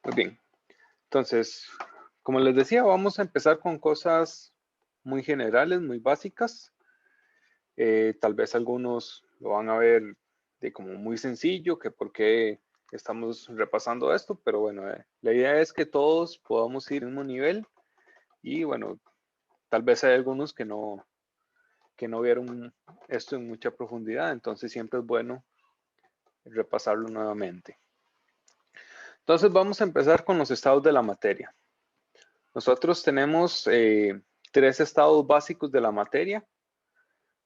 Muy bien. Entonces, como les decía, vamos a empezar con cosas muy generales, muy básicas. Tal vez algunos lo van a ver de como muy sencillo, que por qué estamos repasando esto, pero bueno, la idea es que todos podamos ir al mismo nivel y bueno, tal vez hay algunos que no vieron esto en mucha profundidad, entonces siempre es bueno repasarlo nuevamente. Entonces vamos a empezar con los estados de la materia. Nosotros tenemos tres estados básicos de la materia,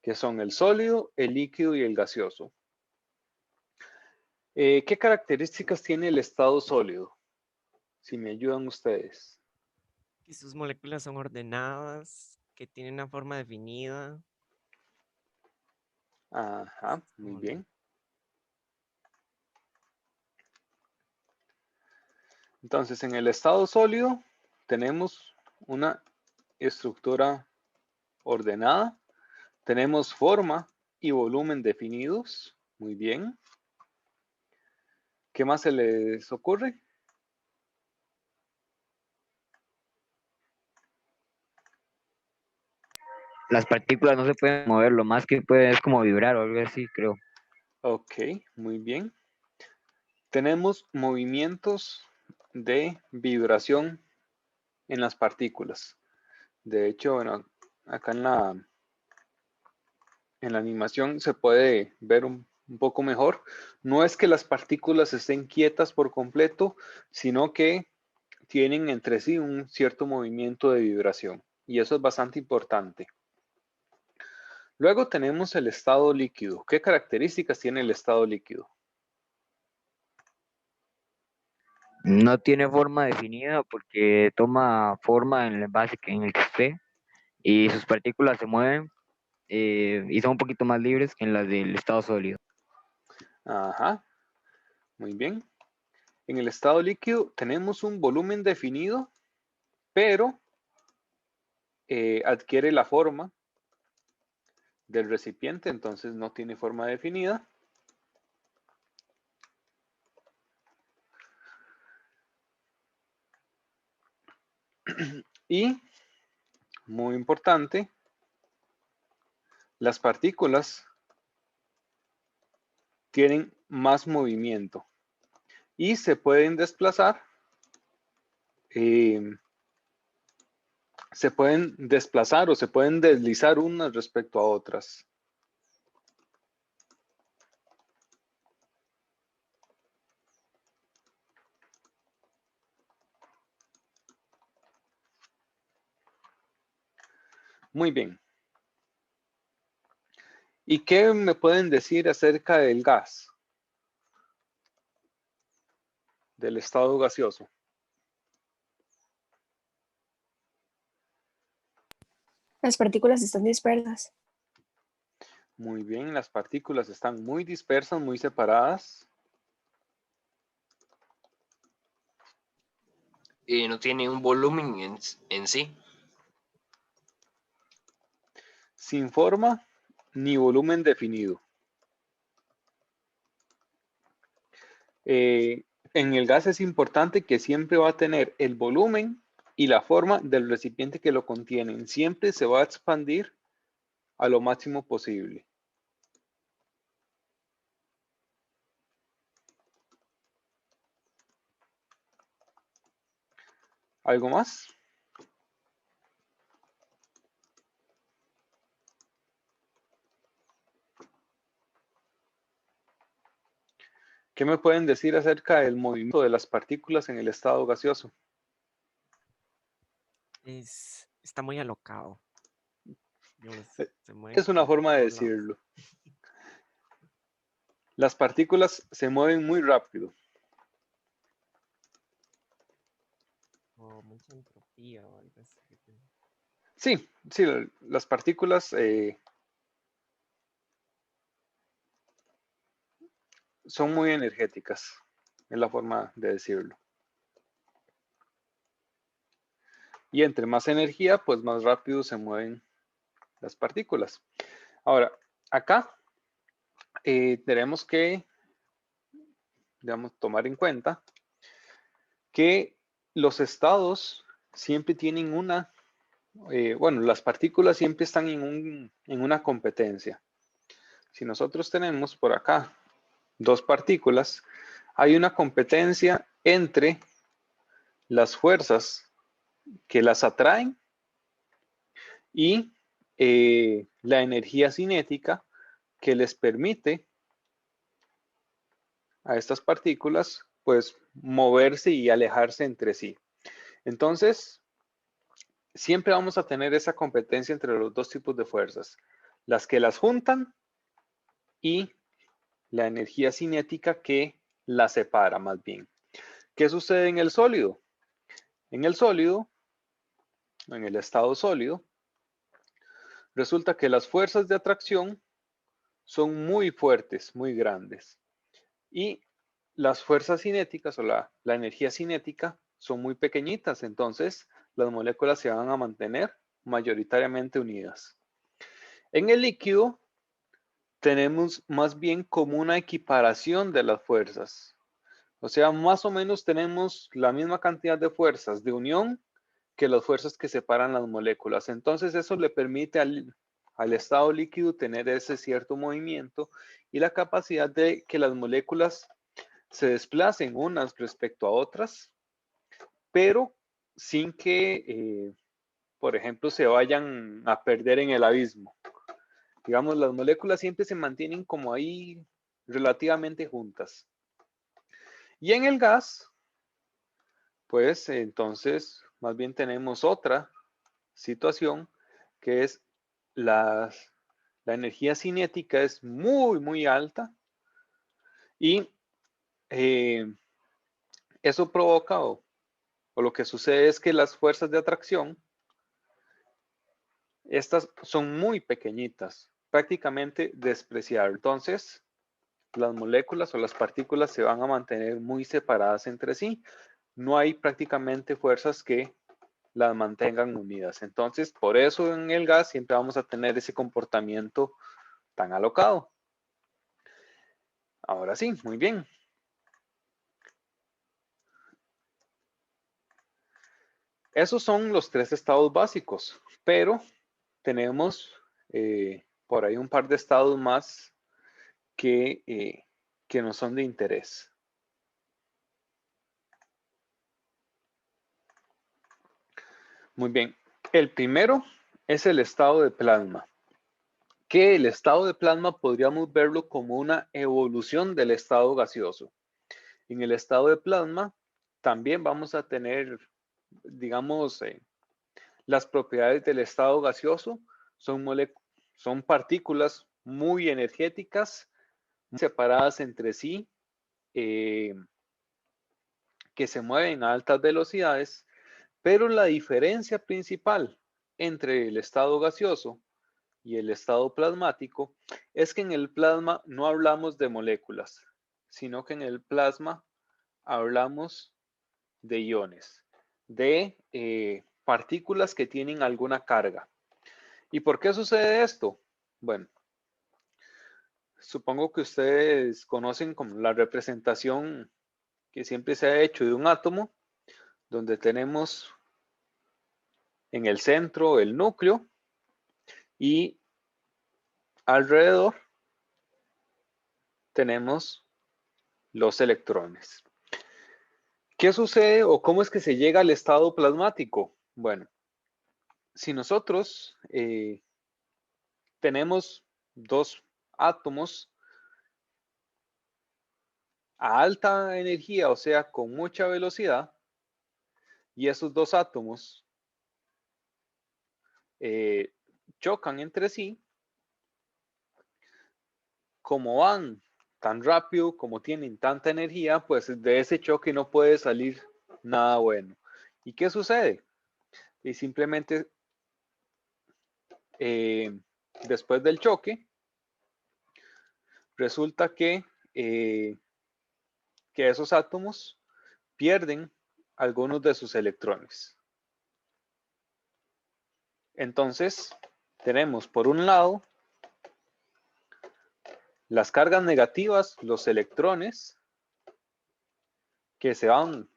que son el sólido, el líquido y el gaseoso. ¿Qué características tiene el estado sólido? Si me ayudan ustedes. Que sus moléculas son ordenadas, que tienen una forma definida. Ajá, muy Como lo- bien. Entonces, en el estado sólido tenemos una estructura ordenada, tenemos forma y volumen definidos. Muy bien. ¿Qué más se les ocurre? Las partículas no se pueden mover, lo más que pueden es como vibrar o algo así, creo. Ok, muy bien. Tenemos movimientos de vibración en las partículas. De hecho, bueno, acá en la animación se puede ver un poco mejor. No es que las partículas estén quietas por completo, sino que tienen entre sí un cierto movimiento de vibración. Y eso es bastante importante. Luego tenemos el estado líquido. ¿Qué características tiene el estado líquido? No tiene forma definida porque toma forma en el base en el que esté y sus partículas se mueven y son un poquito más libres que en las del estado sólido. Ajá, muy bien. En el estado líquido tenemos un volumen definido, pero adquiere la forma del recipiente, entonces no tiene forma definida. Y, muy importante, las partículas tienen más movimiento y se pueden desplazar, eh, o se pueden deslizar unas respecto a otras. Muy bien. ¿Y qué me pueden decir acerca del gas, del estado gaseoso? Las partículas están dispersas. Muy bien, las partículas están muy dispersas, muy separadas. Y no tiene un volumen en sí. Sin forma ni volumen definido. En el gas es importante que siempre va a tener el volumen y la forma del recipiente que lo contienen. Siempre se va a expandir a lo máximo posible. ¿Algo más? ¿Qué me pueden decir acerca del movimiento de las partículas en el estado gaseoso? Está muy alocado. Eh, Se mueven Es una por forma de todos lados. decirlo. Las partículas se mueven muy rápido. O mucha entropía o algo así. Sí, sí, las partículas son muy energéticas, es la forma de decirlo. Y entre más energía, pues más rápido se mueven las partículas. Ahora, acá tenemos que, digamos, tomar en cuenta que los estados siempre tienen bueno, las partículas siempre están en una competencia. Si nosotros tenemos por acá dos partículas, hay una competencia entre las fuerzas que las atraen y la energía cinética que les permite a estas partículas pues moverse y alejarse entre sí. Entonces, siempre vamos a tener esa competencia entre los dos tipos de fuerzas, las que las juntan y la energía cinética que las separa más bien. ¿Qué sucede en el sólido? En el sólido, en el estado sólido, resulta que las fuerzas de atracción son muy fuertes, muy grandes. Y las fuerzas cinéticas o la energía cinética son muy pequeñitas, entonces las moléculas se van a mantener mayoritariamente unidas. En el líquido tenemos más bien como una equiparación de las fuerzas. O sea, más o menos tenemos la misma cantidad de fuerzas de unión que las fuerzas que separan las moléculas. Entonces eso le permite al estado líquido tener ese cierto movimiento y la capacidad de que las moléculas se desplacen unas respecto a otras, pero sin que, por ejemplo, se vayan a perder en el abismo. Digamos, las moléculas siempre se mantienen como ahí relativamente juntas. Y en el gas, pues entonces más bien tenemos otra situación que es la energía cinética es muy, muy alta y eso provoca o lo que sucede es que las fuerzas de atracción, estas son muy pequeñitas, prácticamente despreciables. Entonces, las moléculas o las partículas se van a mantener muy separadas entre sí. No hay prácticamente fuerzas que las mantengan unidas. Entonces, por eso en el gas siempre vamos a tener ese comportamiento tan alocado. Ahora sí, muy bien. Esos son los tres estados básicos, pero tenemos por ahí un par de estados más que no son de interés. Muy bien. El primero es el estado de plasma, que el estado de plasma podríamos verlo como una evolución del estado gaseoso. En el estado de plasma también vamos a tener, digamos, las propiedades del estado gaseoso son partículas muy energéticas, separadas entre sí, que se mueven a altas velocidades, pero la diferencia principal entre el estado gaseoso y el estado plasmático es que en el plasma no hablamos de moléculas, sino que en el plasma hablamos de iones, de partículas que tienen alguna carga. ¿Y por qué sucede esto? Bueno, supongo que ustedes conocen como la representación que siempre se ha hecho de un átomo, donde tenemos en el centro el núcleo y alrededor tenemos los electrones. ¿Qué sucede o cómo es que se llega al estado plasmático? Bueno, si nosotros tenemos dos átomos a alta energía, o sea, con mucha velocidad, y esos dos átomos chocan entre sí, como van tan rápido, como tienen tanta energía, pues de ese choque no puede salir nada bueno. ¿Y qué sucede? Y simplemente después del choque, resulta que esos átomos pierden algunos de sus electrones. Entonces, tenemos por un lado las cargas negativas, los electrones, que se van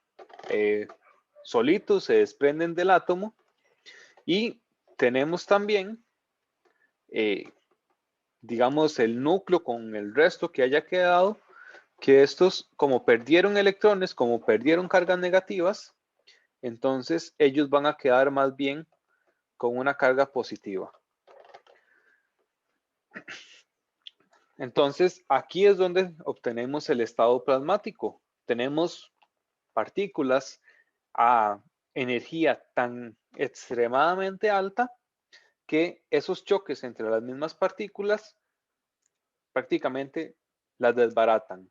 solitos, se desprenden del átomo. Y tenemos también, digamos, el núcleo con el resto que haya quedado, que estos, como perdieron electrones, como perdieron cargas negativas, entonces ellos van a quedar más bien con una carga positiva. Entonces, aquí es donde obtenemos el estado plasmático. Tenemos partículas a energía tan extremadamente alta que esos choques entre las mismas partículas prácticamente las desbaratan.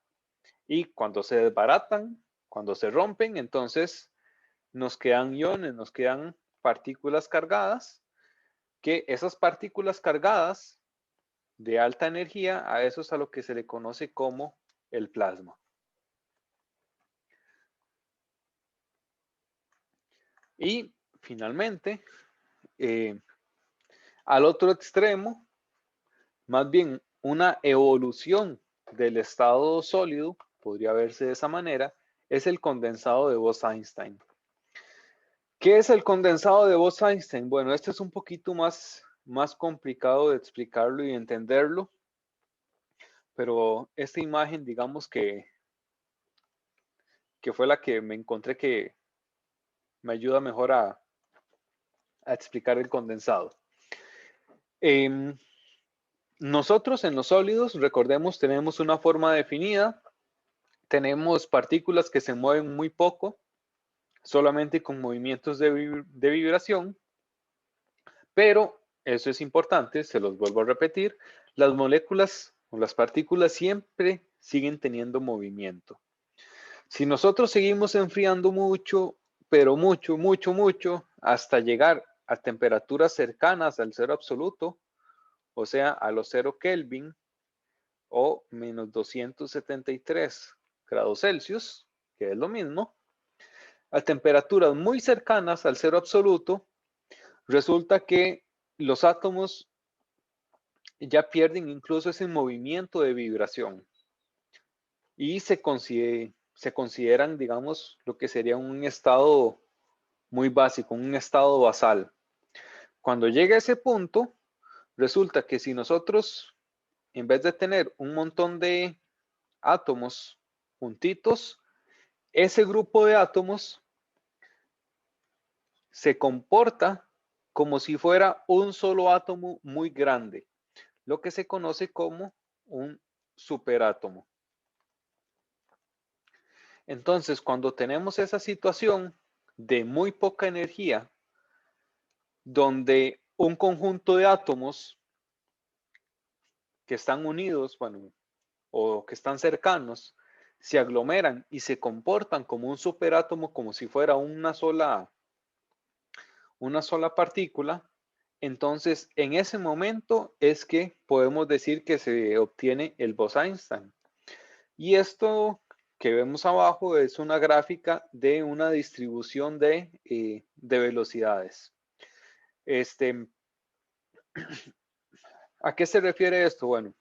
Y cuando se desbaratan, cuando se rompen, entonces nos quedan iones, nos quedan partículas cargadas, que esas partículas cargadas de alta energía, a eso es a lo que se le conoce como el plasma. Y finalmente, al otro extremo, más bien una evolución del estado sólido, podría verse de esa manera, es el condensado de Bose-Einstein. ¿Qué es el condensado de Bose-Einstein? Bueno, este es un poquito más complicado de explicarlo y entenderlo, pero esta imagen, digamos que fue la que me encontré que me ayuda mejor a explicar el condensado. Nosotros en los sólidos, recordemos, tenemos una forma definida, tenemos partículas que se mueven muy poco, solamente con movimientos de vibración, pero eso es importante, se los vuelvo a repetir, las moléculas o las partículas siempre siguen teniendo movimiento. Si nosotros seguimos enfriando mucho, pero mucho, hasta llegar a temperaturas cercanas al cero absoluto, o sea, a los 0 Kelvin o menos 273 grados Celsius, que es lo mismo, a temperaturas muy cercanas al cero absoluto, resulta que los átomos ya pierden incluso ese movimiento de vibración y se consideran, digamos, lo que sería un estado muy básico, un estado basal. Cuando llega a ese punto, resulta que si nosotros, en vez de tener un montón de átomos juntitos, ese grupo de átomos se comporta como si fuera un solo átomo muy grande, lo que se conoce como un superátomo. Entonces, cuando tenemos esa situación de muy poca energía, donde un conjunto de átomos que están unidos, bueno, o que están cercanos, se aglomeran y se comportan como un superátomo, como si fuera una sola partícula, entonces en ese momento es que podemos decir que se obtiene el Bose-Einstein. Y esto que vemos abajo es una gráfica de una distribución de velocidades. ¿A qué se refiere esto? Bueno,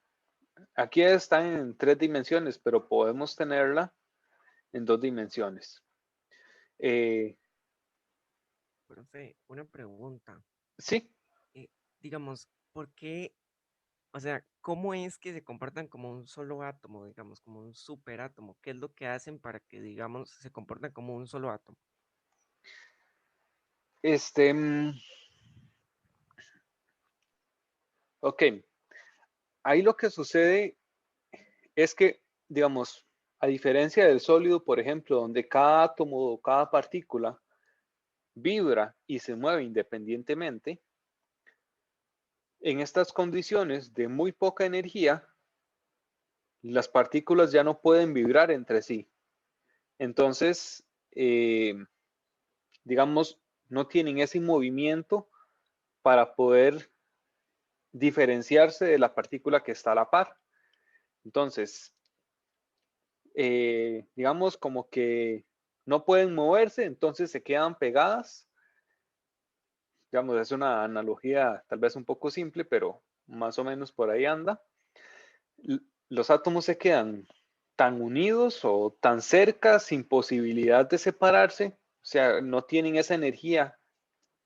aquí está en 3 dimensiones, pero podemos tenerla en 2 dimensiones. Profe, una pregunta. Sí, Digamos, ¿por qué, o sea, cómo es que se comportan como un solo átomo, digamos, como un superátomo? ¿Qué es lo que hacen para que, digamos, se comporten como un solo átomo? ok. Ahí lo que sucede es que, digamos, a diferencia del sólido, por ejemplo, donde cada átomo o cada partícula vibra y se mueve independientemente, en estas condiciones de muy poca energía, las partículas ya no pueden vibrar entre sí. Entonces, digamos, no tienen ese movimiento para poder diferenciarse de la partícula que está a la par. Entonces, digamos como que no pueden moverse, entonces se quedan pegadas. Digamos, es una analogía tal vez un poco simple, pero más o menos por ahí anda. Los átomos se quedan tan unidos o tan cerca, sin posibilidad de separarse, o sea, no tienen esa energía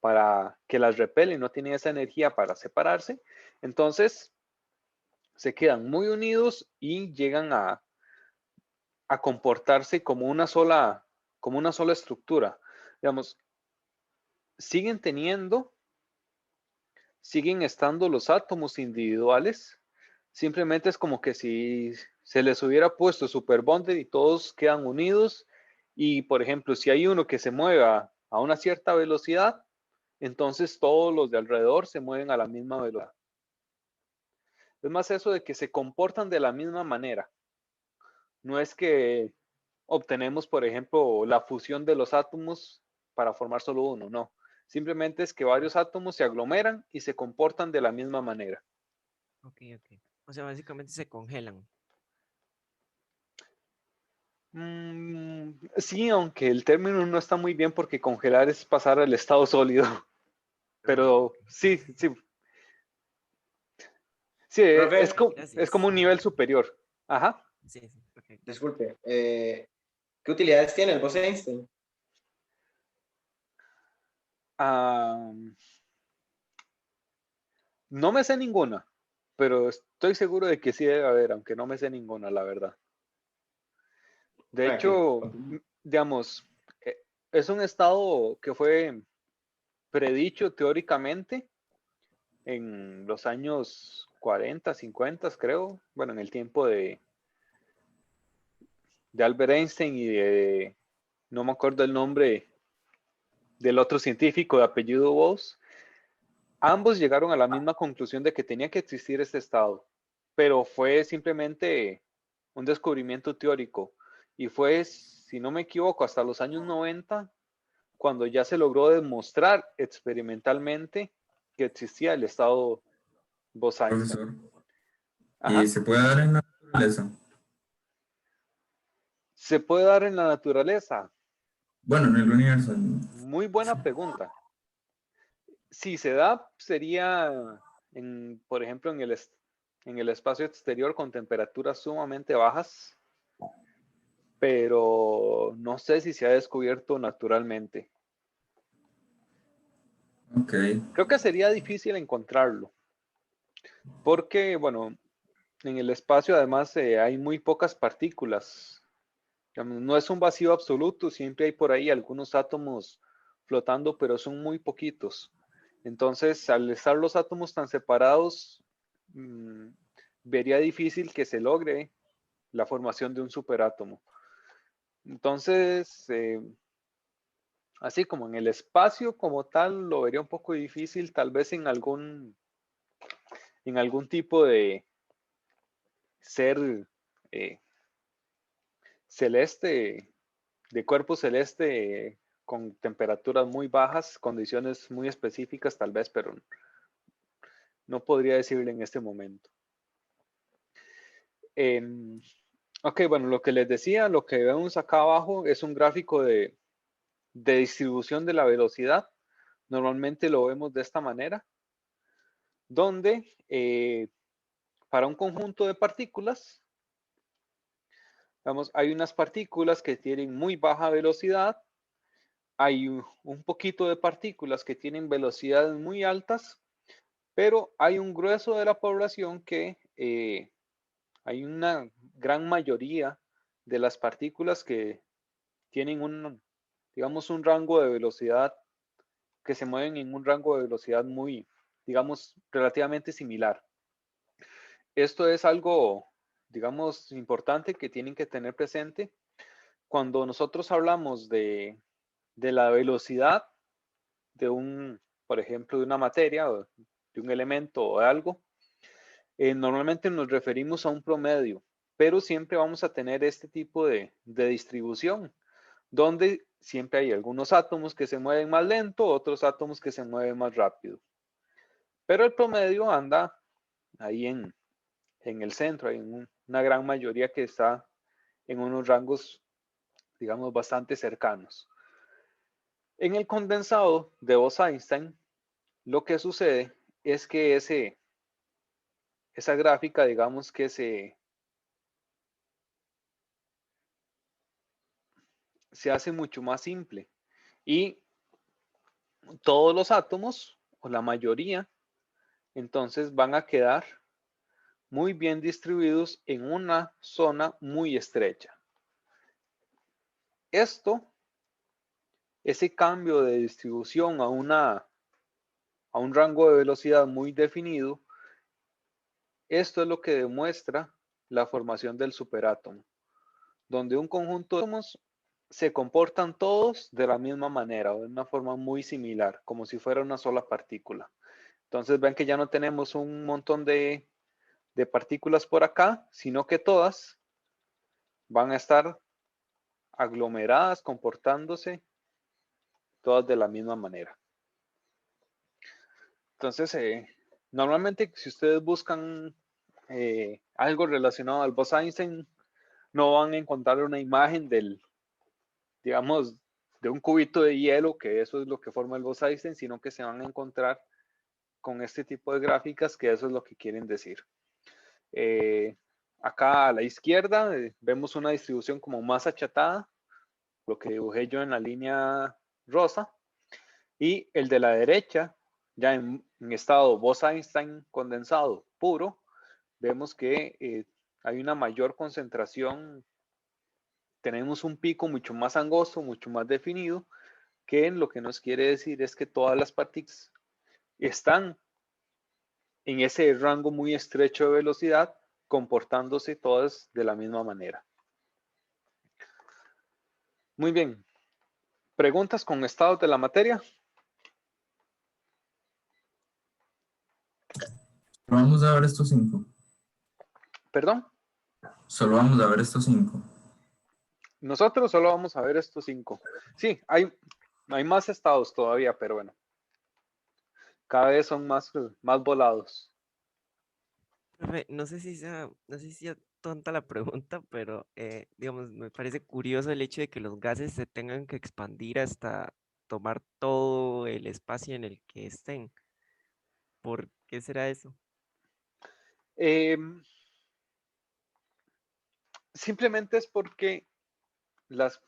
para que las repelen, no tienen esa energía para separarse, entonces se quedan muy unidos y llegan a comportarse como una sola estructura. Digamos, siguen estando los átomos individuales, simplemente es como que si se les hubiera puesto super bonded y todos quedan unidos y, por ejemplo, si hay uno que se mueva a una cierta velocidad, entonces todos los de alrededor se mueven a la misma velocidad. Es más eso de que se comportan de la misma manera. No es que obtenemos, por ejemplo, la fusión de los átomos para formar solo uno, no. Simplemente es que varios átomos se aglomeran y se comportan de la misma manera. Ok, ok. O sea, básicamente se congelan. Sí, aunque el término no está muy bien porque congelar es pasar al estado sólido. Pero Ok. sí, sí. Sí, Profe, es como Gracias. un nivel superior. Ajá. Sí, sí, perfecto. Disculpe, ¿qué utilidades tiene el Bose-Einstein? Ah, no me sé ninguna, pero estoy seguro de que sí debe haber, aunque no me sé ninguna, la verdad. De Tranquilo. hecho, digamos, es un estado que fue predicho teóricamente en los años 40, 50, creo. Bueno, en el tiempo de Albert Einstein y no me acuerdo el nombre del otro científico de apellido Bose. Ambos llegaron a la misma conclusión de que tenía que existir este estado, pero fue simplemente un descubrimiento teórico y fue, si no me equivoco, hasta los años 90 cuando ya se logró demostrar experimentalmente que existía el estado Bose-Einstein. Profesor. ¿Y Ajá. se puede dar en la naturaleza? ¿Se puede dar en la naturaleza? Bueno, en el universo. Muy buena pregunta. Si se da, sería, por ejemplo, en el espacio exterior con temperaturas sumamente bajas, pero no sé si se ha descubierto naturalmente. Ok. Creo que sería difícil encontrarlo, porque, bueno, en el espacio además hay muy pocas partículas. Digamos, no es un vacío absoluto, siempre hay por ahí algunos átomos flotando, pero son muy poquitos. Entonces, al estar los átomos tan separados, vería difícil que se logre la formación de un superátomo. Entonces, así como en el espacio como tal, lo vería un poco difícil, tal vez en algún tipo de ser celeste, de cuerpo celeste con temperaturas muy bajas, condiciones muy específicas tal vez, pero no podría decirle en este momento. Ok, bueno, lo que les decía, lo que vemos acá abajo es un gráfico de distribución de la velocidad. Normalmente lo vemos de esta manera, donde para un conjunto de partículas, vamos, hay unas partículas que tienen muy baja velocidad, hay un poquito de partículas que tienen velocidades muy altas, pero hay un grueso de la población que hay una gran mayoría de las partículas que tienen digamos, un rango de velocidad, que se mueven en un rango de velocidad muy, digamos, relativamente similar. Esto es algo, digamos, importante que tienen que tener presente. Cuando nosotros hablamos de la velocidad de por ejemplo, de una materia, o de un elemento o de algo, normalmente nos referimos a un promedio, pero siempre vamos a tener este tipo de distribución, donde siempre hay algunos átomos que se mueven más lento, otros átomos que se mueven más rápido. Pero el promedio anda ahí en el centro, hay una gran mayoría que está en unos rangos, digamos, bastante cercanos. En el condensado de Bose-Einstein, lo que sucede es que esa gráfica, digamos que se hace mucho más simple y todos los átomos, o la mayoría, entonces van a quedar muy bien distribuidos en una zona muy estrecha. Ese cambio de distribución a un rango de velocidad muy definido, esto es lo que demuestra la formación del superátomo, donde un conjunto de átomos se comportan todos de la misma manera o de una forma muy similar, como si fuera una sola partícula. Entonces ven que ya no tenemos un montón de partículas por acá, sino que todas van a estar aglomeradas, comportándose todas de la misma manera. Entonces, normalmente si ustedes buscan algo relacionado al Bose-Einstein, no van a encontrar una imagen digamos, de un cubito de hielo, que eso es lo que forma el Bose-Einstein, sino que se van a encontrar con este tipo de gráficas, que eso es lo que quieren decir. Acá a la izquierda vemos una distribución como más achatada, lo que dibujé yo en la línea rosa, y el de la derecha, ya en estado Bose-Einstein condensado puro, vemos que hay una mayor concentración, tenemos un pico mucho más angosto, mucho más definido, que lo que nos quiere decir es que todas las partículas están en ese rango muy estrecho de velocidad, comportándose todas de la misma manera. Muy bien. ¿Preguntas con estados de la materia? Vamos a ver estos 5. ¿Perdón? Solo vamos a ver estos 5. Nosotros solo vamos a ver estos 5. Sí, hay más estados todavía, pero bueno. Cada vez son más volados. Profe, no sé si sea tonta la pregunta, pero digamos, me parece curioso el hecho de que los gases se tengan que expandir hasta tomar todo el espacio en el que estén. ¿Por qué será eso? Em, Simplemente es porque las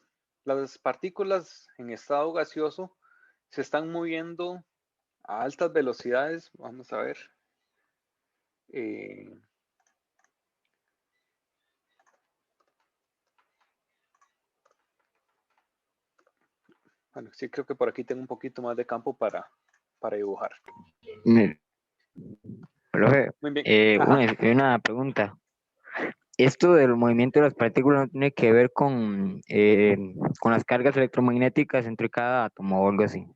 partículas en estado gaseoso se están moviendo a altas velocidades. Vamos a ver. Bueno, sí, creo que por aquí tengo un poquito más de campo para dibujar. Profe, Muy bien. Ajá. una pregunta. ¿Esto del movimiento de las partículas no tiene que ver con las cargas electromagnéticas entre cada átomo o algo así?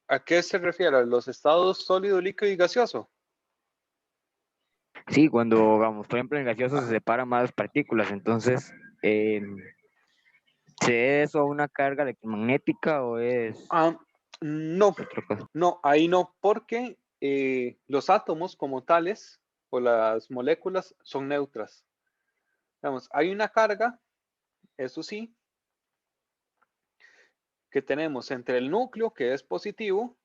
¿A qué se refiere? ¿Los estados sólido, líquido y gaseoso? Sí, cuando, vamos, por ejemplo, en gaseoso se separan más las partículas, entonces, ¿se debe eso a una carga electromagnética o es No, otra cosa? no, ahí no, porque los átomos como tales o las moléculas son neutras. Vamos, hay una carga, eso sí, que tenemos entre el núcleo, que es positivo,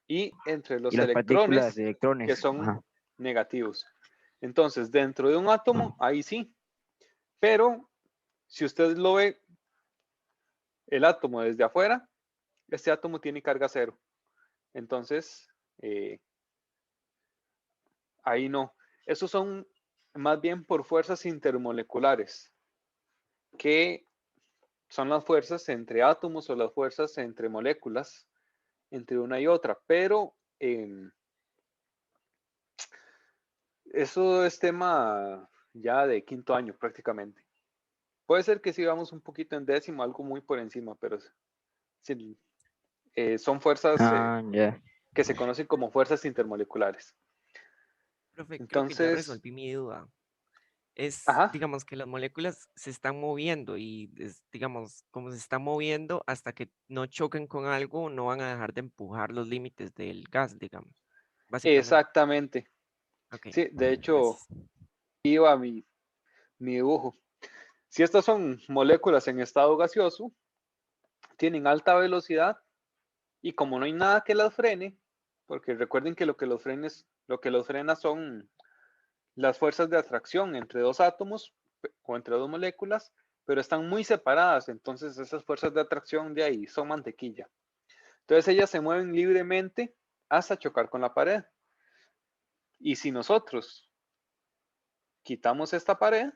y entre Y los las partículas electrones, de que electrones. son Ajá. negativos. Entonces, dentro de un átomo, ahí sí, pero si usted lo ve, el átomo desde afuera, este átomo tiene carga cero. Entonces, ahí no. Esos son más bien por fuerzas intermoleculares, que son las fuerzas entre átomos o las fuerzas entre moléculas, entre una y otra. Pero eso es tema ya de quinto año prácticamente. Puede ser que sigamos un poquito en décimo, algo muy por encima, pero sí, son fuerzas Ah, ya. que se conocen como fuerzas intermoleculares. Profe, creo que ya Entonces, resolví mi duda. Es, ajá, digamos, que las moléculas se están moviendo y, digamos, como se están moviendo hasta que no choquen con algo, no van a dejar de empujar los límites del gas, digamos, básicamente. exactamente. Ok, Sí, de hecho, gracias. iba mi dibujo. Si estas son moléculas en estado gaseoso, tienen alta velocidad y como no hay nada que las frene, porque recuerden que lo que los frena son las fuerzas de atracción entre dos átomos o entre dos moléculas, pero están muy separadas, entonces esas fuerzas de atracción de ahí son mantequilla. Entonces ellas se mueven libremente hasta chocar con la pared. Y si nosotros quitamos esta pared,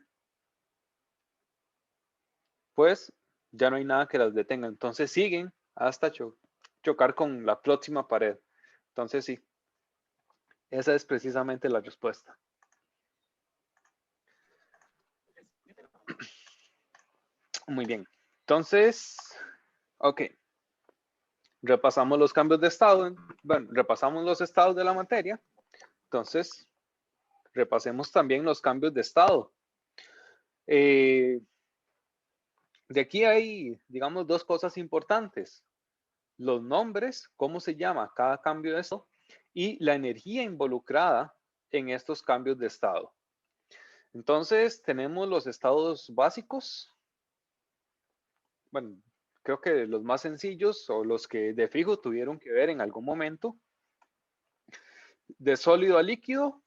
pues ya no hay nada que las detenga. Entonces siguen hasta chocar con la próxima pared. Entonces sí, esa es precisamente la respuesta. Muy bien. Entonces, ok. Repasamos los cambios de estado. Bueno, repasamos los estados de la materia. Entonces, repasemos también los cambios de estado. De aquí hay, digamos, dos cosas importantes. Los nombres, cómo se llama cada cambio de estado, y la energía involucrada en estos cambios de estado. Entonces, tenemos los estados básicos. Bueno, creo que los más sencillos o los que de fijo tuvieron que ver en algún momento. De sólido a líquido,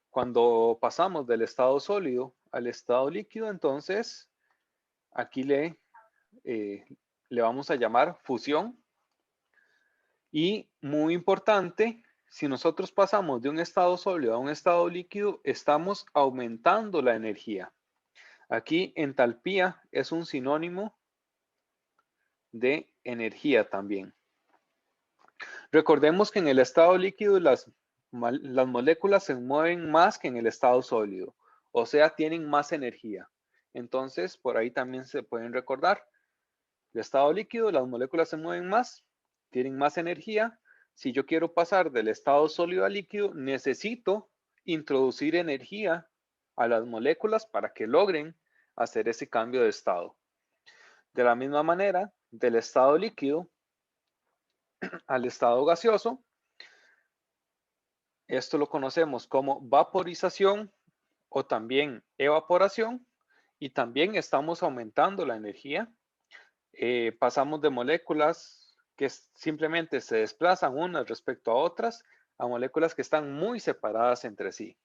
cuando pasamos del estado sólido al estado líquido, entonces aquí le vamos a llamar fusión. Y muy importante, si nosotros pasamos de un estado sólido a un estado líquido, estamos aumentando la energía. Aquí entalpía es un sinónimo de energía también. Recordemos que en el estado líquido las moléculas se mueven más que en el estado sólido, o sea, tienen más energía. Entonces, por ahí también se pueden recordar. El estado líquido, las moléculas se mueven más, tienen más energía. Si yo quiero pasar del estado sólido a líquido, necesito introducir energía a las moléculas para que logren hacer ese cambio de estado. De la misma manera, del estado líquido al estado gaseoso, esto lo conocemos como vaporización o también evaporación, y también estamos aumentando la energía. Pasamos de moléculas que simplemente se desplazan unas respecto a otras a moléculas que están muy separadas entre sí.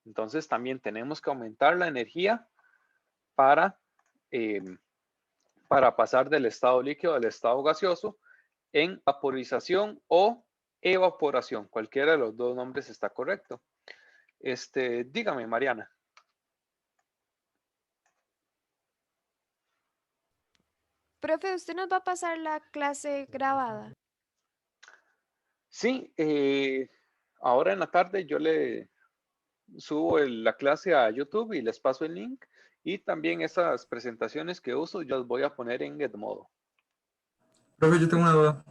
Entonces también tenemos que aumentar la energía para pasar del estado líquido al estado gaseoso en vaporización o evaporación. Cualquiera de los dos nombres está correcto. Dígame, Mariana. Profe, ¿usted nos va a pasar la clase grabada? Sí, ahora en la tarde yo le subo la clase a YouTube y les paso el link. Y también esas presentaciones que uso, yo las voy a poner en Edmodo. Profe, yo tengo una duda.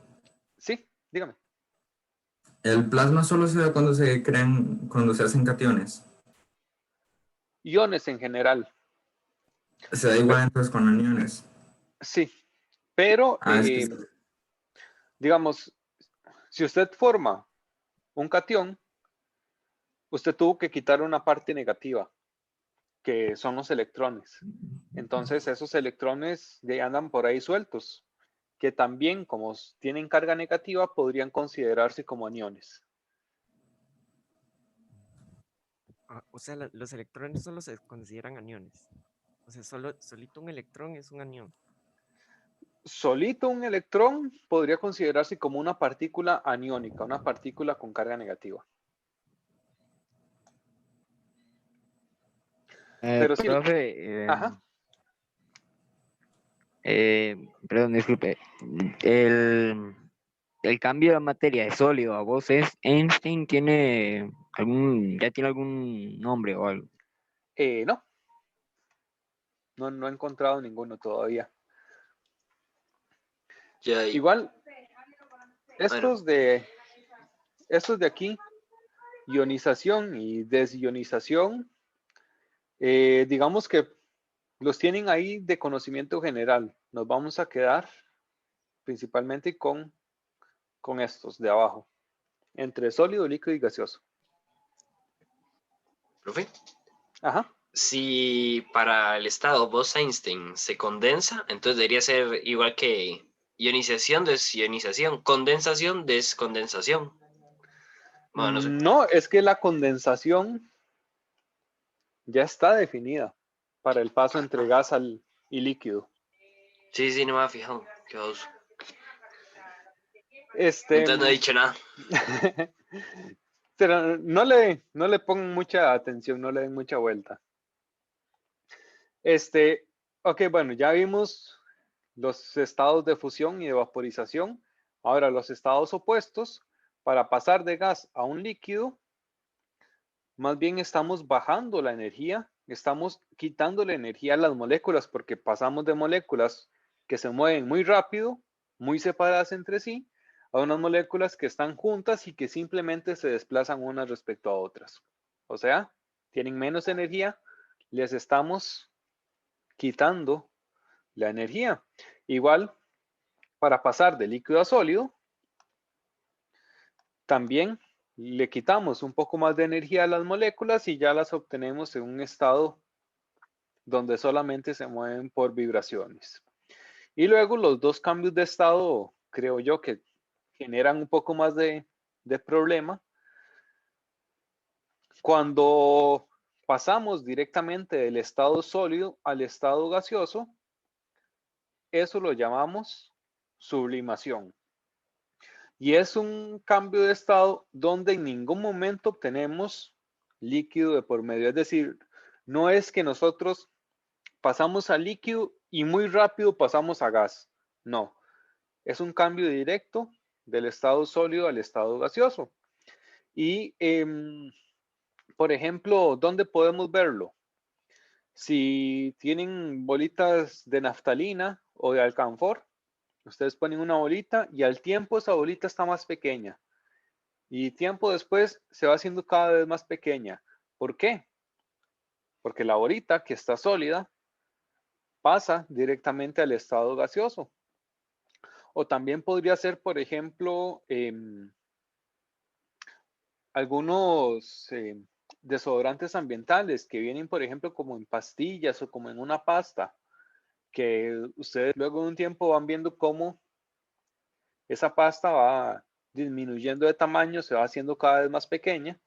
Sí, dígame. ¿El plasma solo se da cuando cuando se hacen cationes? Iones en general. Se da igual entonces con aniones. Sí, pero Es que digamos, si usted forma un cation, usted tuvo que quitar una parte negativa, que son los electrones. Entonces esos electrones ya andan por ahí sueltos, que también como tienen carga negativa podrían considerarse como aniones. O sea, los electrones solo se consideran aniones. O sea, solito un electrón es un anión. Solito un electrón podría considerarse como una partícula aniónica, una partícula con carga negativa. Pero sí, Profe, ajá. perdón, disculpe. El cambio de materia de sólido a vos es Einstein, ya tiene algún nombre o algo. No he encontrado ninguno todavía. Ya, Igual, bueno, estos de aquí, ionización y desionización, digamos que los tienen ahí de conocimiento general. Nos vamos a quedar principalmente con estos de abajo, entre sólido, líquido y gaseoso. profe, Ajá. si para el estado Bose-Einstein se condensa, entonces debería ser igual que ionización, desionización, condensación, descondensación. Bueno, no sé. No, es que la condensación ya está definida para el paso entre gas y líquido. Sí, no me había fijado. Qué oso. Este, Entonces no he dicho nada. pero no le pongan mucha atención, no le den mucha vuelta. Ok, bueno, ya vimos los estados de fusión y de vaporización. Ahora, los estados opuestos, para pasar de gas a un líquido, más bien estamos bajando la energía, estamos quitando la energía a las moléculas porque pasamos de moléculas que se mueven muy rápido, muy separadas entre sí, a unas moléculas que están juntas y que simplemente se desplazan unas respecto a otras. O sea, tienen menos energía, les estamos quitando la energía. Igual, para pasar de líquido a sólido, también le quitamos un poco más de energía a las moléculas y ya las obtenemos en un estado donde solamente se mueven por vibraciones. Y luego los dos cambios de estado, creo yo, que generan un poco más de problema. Cuando pasamos directamente del estado sólido al estado gaseoso, eso lo llamamos sublimación. Y es un cambio de estado donde en ningún momento obtenemos líquido de por medio. Es decir, no es que nosotros pasamos a líquido y muy rápido pasamos a gas. No, es un cambio directo del estado sólido al estado gaseoso. Y, por ejemplo, ¿dónde podemos verlo? Si tienen bolitas de naftalina o de alcanfor, ustedes ponen una bolita y al tiempo esa bolita está más pequeña. Y tiempo después se va haciendo cada vez más pequeña. ¿Por qué? Porque la bolita que está sólida pasa directamente al estado gaseoso. O también podría ser, por ejemplo, algunos desodorantes ambientales que vienen, por ejemplo, como en pastillas o como en una pasta, que ustedes luego de un tiempo van viendo cómo esa pasta va disminuyendo de tamaño, se va haciendo cada vez más pequeña.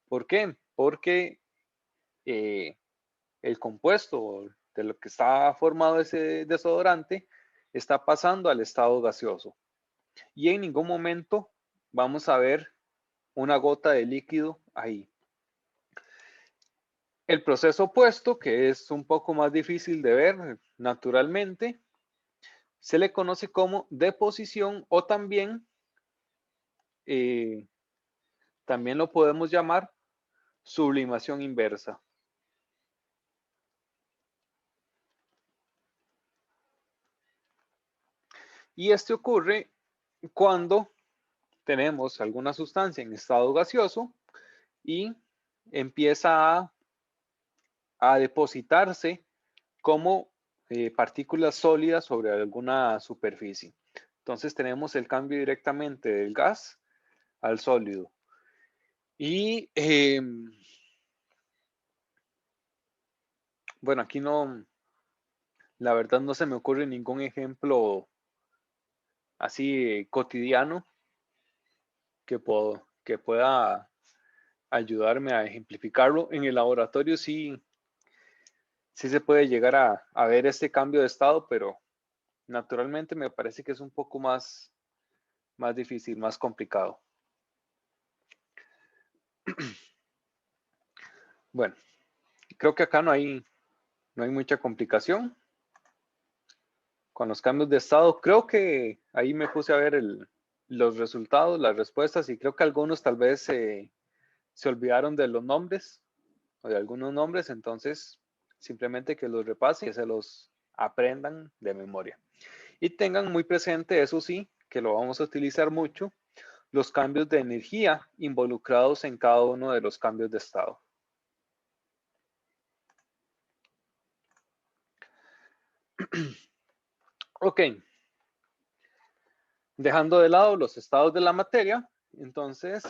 ¿Por qué? Porque el compuesto de lo que está formado ese desodorante está pasando al estado gaseoso. Y en ningún momento vamos a ver una gota de líquido ahí. El proceso opuesto, que es un poco más difícil de ver naturalmente, se le conoce como deposición o también lo podemos llamar sublimación inversa. Y este ocurre cuando tenemos alguna sustancia en estado gaseoso y empieza a depositarse como partículas sólidas sobre alguna superficie. Entonces tenemos el cambio directamente del gas al sólido. Y bueno, aquí no, la verdad no se me ocurre ningún ejemplo así cotidiano que pueda ayudarme a ejemplificarlo. En el laboratorio sí se puede llegar a ver este cambio de estado, pero naturalmente me parece que es un poco más difícil, más complicado. Bueno, creo que acá no hay mucha complicación con los cambios de estado. Creo que ahí me puse a ver los resultados, las respuestas, y creo que algunos tal vez se olvidaron de los nombres o de algunos nombres, entonces simplemente que los repasen y se los aprendan de memoria. Y tengan muy presente, eso sí, que lo vamos a utilizar mucho, los cambios de energía involucrados en cada uno de los cambios de estado. Ok. Dejando de lado los estados de la materia, entonces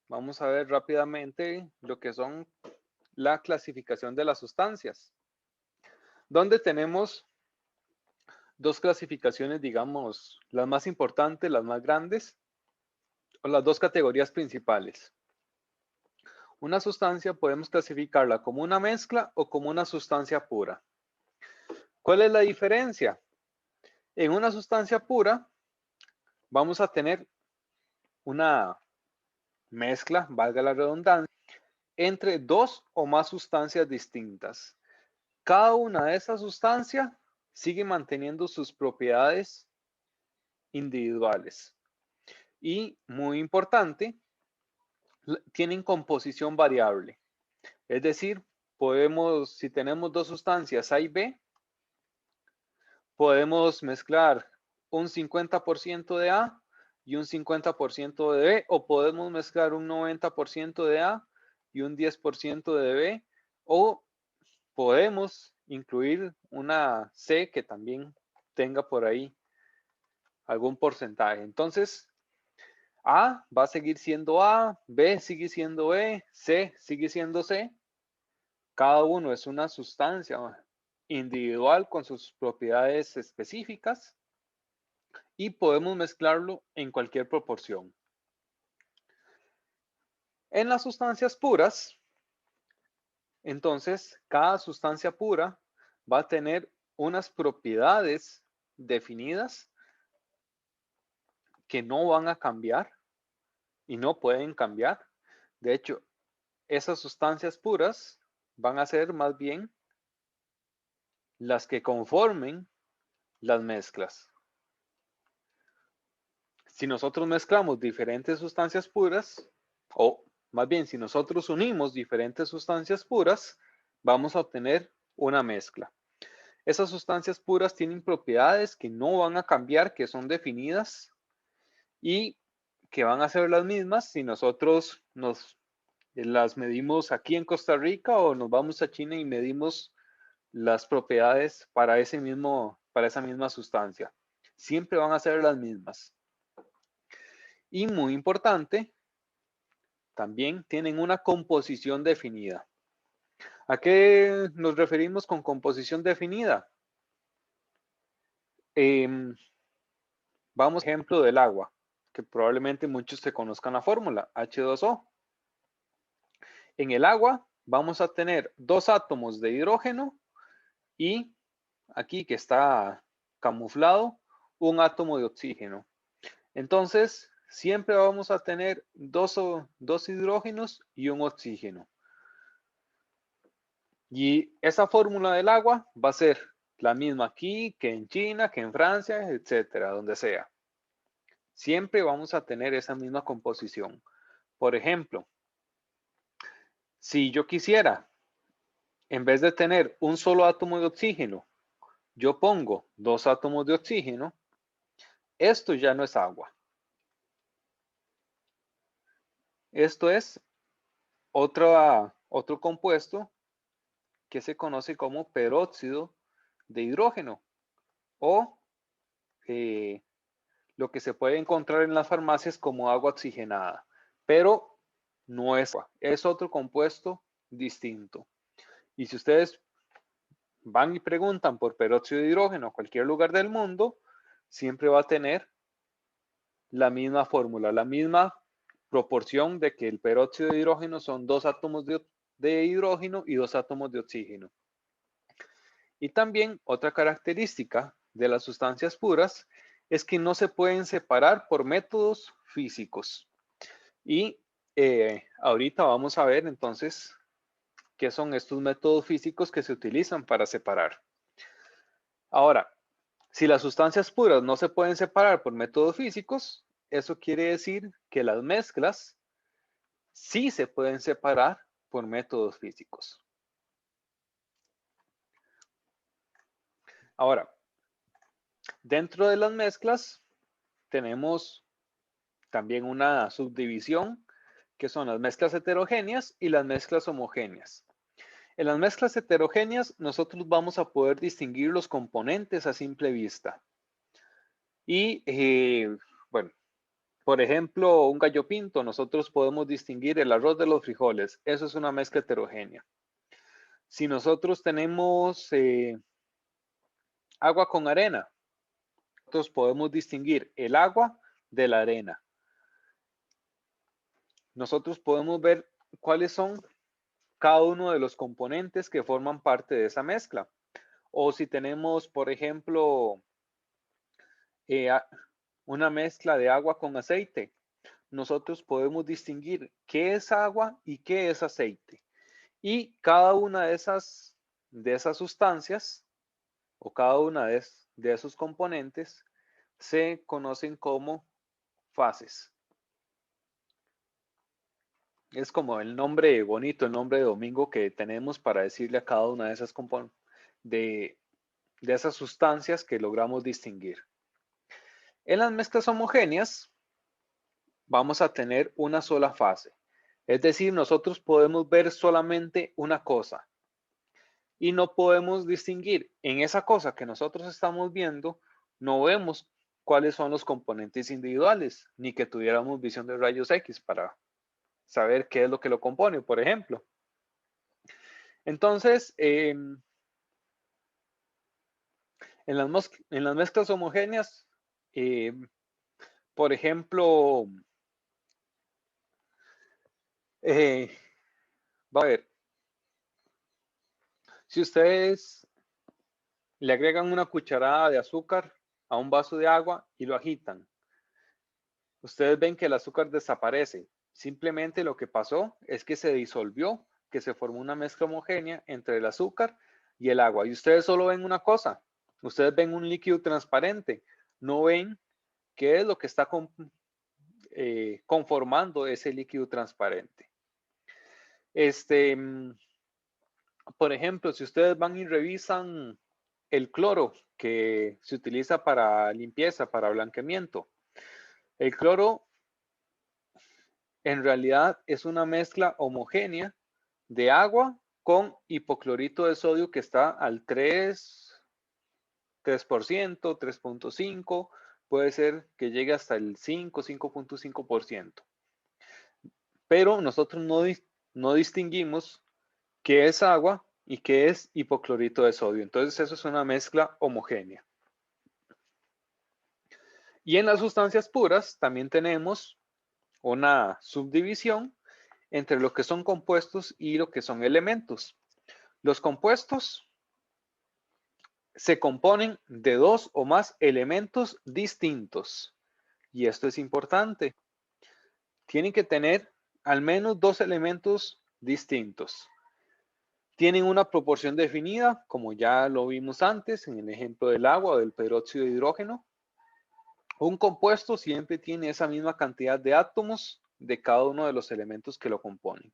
vamos a ver rápidamente lo que son la clasificación de las sustancias, donde tenemos dos clasificaciones, digamos, las más importantes, las más grandes, o las dos categorías principales. Una sustancia podemos clasificarla como una mezcla o como una sustancia pura. ¿Cuál es la diferencia? En una sustancia pura vamos a tener una mezcla, valga la redundancia, entre dos o más sustancias distintas. Cada una de esas sustancias sigue manteniendo sus propiedades individuales. Y muy importante, tienen composición variable. Es decir, podemos, si tenemos dos sustancias A y B, podemos mezclar un 50% de A y un 50% de B, o podemos mezclar un 90% de A y un 10% de B, o podemos incluir una C que también tenga por ahí algún porcentaje. Entonces, A va a seguir siendo A, B sigue siendo B, C sigue siendo C. Cada uno es una sustancia individual con sus propiedades específicas y podemos mezclarlo en cualquier proporción. En las sustancias puras, entonces, cada sustancia pura va a tener unas propiedades definidas que no van a cambiar y no pueden cambiar. De hecho, esas sustancias puras van a ser más bien las que conformen las mezclas. Si nosotros mezclamos diferentes sustancias puras, o más bien si nosotros unimos diferentes sustancias puras, vamos a obtener una mezcla. Esas sustancias puras tienen propiedades que no van a cambiar, que son definidas y que van a ser las mismas si nosotros las medimos aquí en Costa Rica o nos vamos a China y medimos las propiedades para esa misma sustancia. Siempre van a ser las mismas. Y muy importante, también tienen una composición definida. ¿A qué nos referimos con composición definida? Vamos, ejemplo del agua, que probablemente muchos se conozcan la fórmula, H2O. En el agua vamos a tener dos átomos de hidrógeno y aquí que está camuflado, un átomo de oxígeno. Entonces, siempre vamos a tener dos hidrógenos y un oxígeno. Y esa fórmula del agua va a ser la misma aquí que en China, que en Francia, etcétera, donde sea. Siempre vamos a tener esa misma composición. Por ejemplo, si yo quisiera, en vez de tener un solo átomo de oxígeno, yo pongo dos átomos de oxígeno, esto ya no es agua. Esto es otro compuesto que se conoce como peróxido de hidrógeno o lo que se puede encontrar en las farmacias como agua oxigenada, pero no es agua, es otro compuesto distinto. Y si ustedes van y preguntan por peróxido de hidrógeno a cualquier lugar del mundo, siempre va a tener la misma fórmula, la misma proporción de que el peróxido de hidrógeno son dos átomos de hidrógeno y dos átomos de oxígeno. Y también otra característica de las sustancias puras es que no se pueden separar por métodos físicos. Y ahorita vamos a ver entonces qué son estos métodos físicos que se utilizan para separar. Ahora, si las sustancias puras no se pueden separar por métodos físicos, eso quiere decir que las mezclas sí se pueden separar por métodos físicos. Ahora, dentro de las mezclas tenemos también una subdivisión que son las mezclas heterogéneas y las mezclas homogéneas. En las mezclas heterogéneas nosotros vamos a poder distinguir los componentes a simple vista. Y bueno, por ejemplo, un gallo pinto, nosotros podemos distinguir el arroz de los frijoles. Eso es una mezcla heterogénea. Si nosotros tenemos agua con arena, nosotros podemos distinguir el agua de la arena. Nosotros podemos ver cuáles son cada uno de los componentes que forman parte de esa mezcla. O si tenemos, por ejemplo, una mezcla de agua con aceite, nosotros podemos distinguir qué es agua y qué es aceite. Y cada una de esas sustancias o cada una de esos componentes se conocen como fases. Es como el nombre bonito, el nombre de domingo que tenemos para decirle a cada una de esas de esas sustancias que logramos distinguir. En las mezclas homogéneas vamos a tener una sola fase. Es decir, nosotros podemos ver solamente una cosa y no podemos distinguir en esa cosa que nosotros estamos viendo, no vemos cuáles son los componentes individuales, ni que tuviéramos visión de rayos X para saber qué es lo que lo compone, por ejemplo. Entonces, en las mezclas homogéneas, por ejemplo, va a ver, si ustedes le agregan una cucharada de azúcar a un vaso de agua y lo agitan, ustedes ven que el azúcar desaparece. Simplemente lo que pasó es que se disolvió, que se formó una mezcla homogénea entre el azúcar y el agua. Y ustedes solo ven una cosa, ustedes ven un líquido transparente, no ven qué es lo que está conformando ese líquido transparente. Por ejemplo, si ustedes van y revisan el cloro que se utiliza para limpieza, para blanqueamiento, el cloro en realidad es una mezcla homogénea de agua con hipoclorito de sodio que está al 3%, 3.5%, puede ser que llegue hasta el 5.5%. Pero nosotros no distinguimos qué es agua y qué es hipoclorito de sodio. Entonces eso es una mezcla homogénea. Y en las sustancias puras también tenemos una subdivisión entre lo que son compuestos y lo que son elementos. Los compuestos se componen de dos o más elementos distintos. Y esto es importante. Tienen que tener al menos dos elementos distintos. Tienen una proporción definida, como ya lo vimos antes en el ejemplo del agua o del peróxido de hidrógeno. Un compuesto siempre tiene esa misma cantidad de átomos de cada uno de los elementos que lo componen.